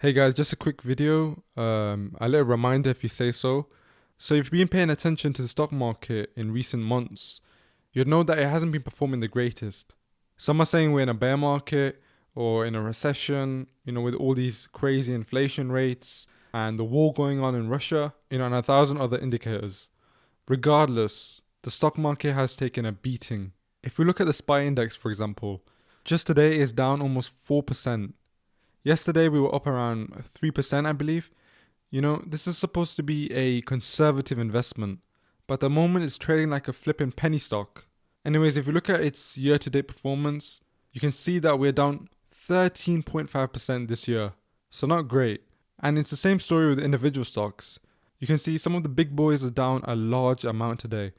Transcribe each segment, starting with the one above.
Hey guys, just a quick video, a little reminder if you say so. So if you've been paying attention to the stock market in recent months, you'd know that it hasn't been performing the greatest. Some are saying we're in a bear market or in a recession, with all these crazy inflation rates and the war going on in Russia, and a thousand other indicators. Regardless, the stock market has taken a beating. If we look at the SPY index, for example, just today is down almost 4%. Yesterday we were up around 3%, I believe. This is supposed to be a conservative investment, but at the moment it's trading like a flipping penny stock. Anyways, if you look at its year-to-date performance, you can see that we're down 13.5% this year. So not great. And it's the same story with individual stocks. You can see some of the big boys are down a large amount today.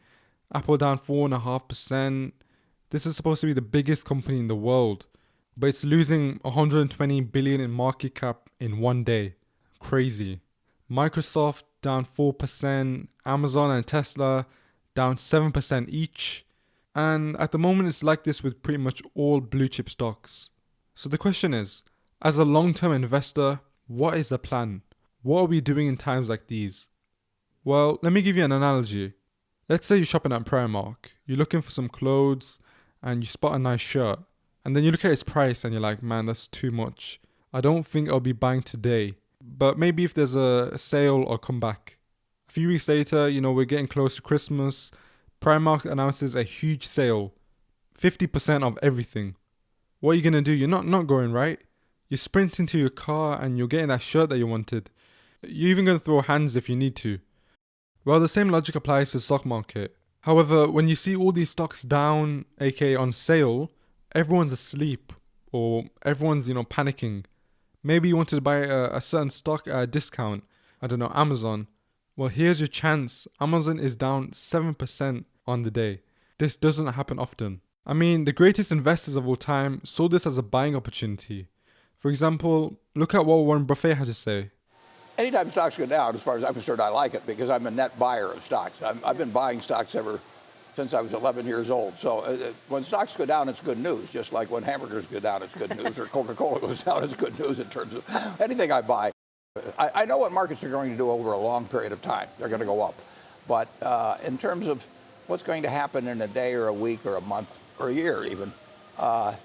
Apple down 4.5%. This is supposed to be the biggest company in the world, but it's losing 120 billion in market cap in one day. Crazy. Microsoft down 4%, Amazon and Tesla down 7% each. And at the moment it's like this with pretty much all blue chip stocks. So the question is, as a long-term investor, what is the plan? What are we doing in times like these? Well, let me give you an analogy. Let's say you're shopping at Primark, you're looking for some clothes and you spot a nice shirt. And then you look at its price and you're like, man, that's too much. I don't think I'll be buying today. But maybe if there's a sale, I'll come back. A few weeks later, we're getting close to Christmas. Primark announces a huge sale. 50% of everything. What are you going to do? You're not going, right? You sprint into your car and you're getting that shirt that you wanted. You're even going to throw hands if you need to. Well, the same logic applies to the stock market. However, when you see all these stocks down, aka on sale, everyone's asleep or everyone's, panicking. Maybe you wanted to buy a certain stock at a discount. I don't know, Amazon. Well, here's your chance. Amazon is down 7% on the day. This doesn't happen often. I mean, the greatest investors of all time saw this as a buying opportunity. For example, look at what Warren Buffett had to say. Anytime stocks go down, as far as I'm concerned, I like it because I'm a net buyer of stocks. I've been buying stocks ever since I was 11 years old. So when stocks go down, it's good news. Just like when hamburgers go down, it's good news, or Coca-Cola goes down, it's good news in terms of anything I buy. I know what markets are going to do over a long period of time. They're going to go up. But in terms of what's going to happen in a day or a week or a month or a year even, I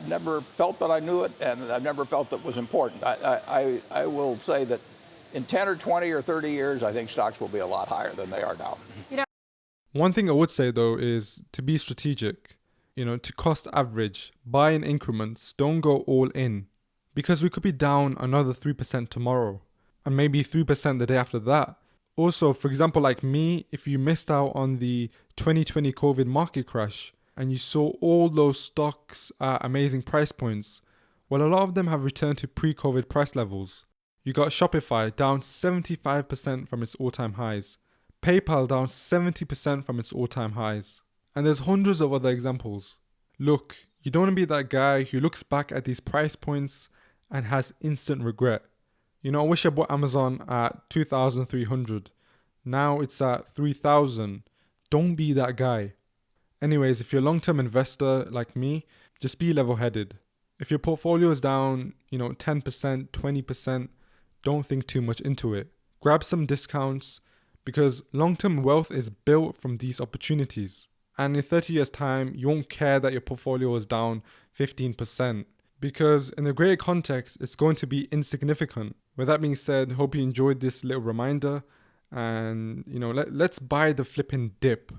never felt that I knew it, and I've never felt that was important. I will say that in 10 or 20 or 30 years, I think stocks will be a lot higher than they are now. One thing I would say though is to be strategic, to cost average, buy in increments, don't go all in. Because we could be down another 3% tomorrow, and maybe 3% the day after that. Also, for example, like me, if you missed out on the 2020 COVID market crash, and you saw all those stocks at amazing price points, well, a lot of them have returned to pre-COVID price levels. You got Shopify down 75% from its all-time highs. PayPal down 70% from its all-time highs. And there's hundreds of other examples. Look, you don't want to be that guy who looks back at these price points and has instant regret. I wish I bought Amazon at 2,300. Now it's at 3,000. Don't be that guy. Anyways, if you're a long-term investor like me, just be level-headed. If your portfolio is down, 10%, 20%, don't think too much into it. Grab some discounts, because long-term wealth is built from these opportunities. And in 30 years' time, you won't care that your portfolio is down 15%, because in the greater context, it's going to be insignificant. With that being said, hope you enjoyed this little reminder, and let's buy the flipping dip.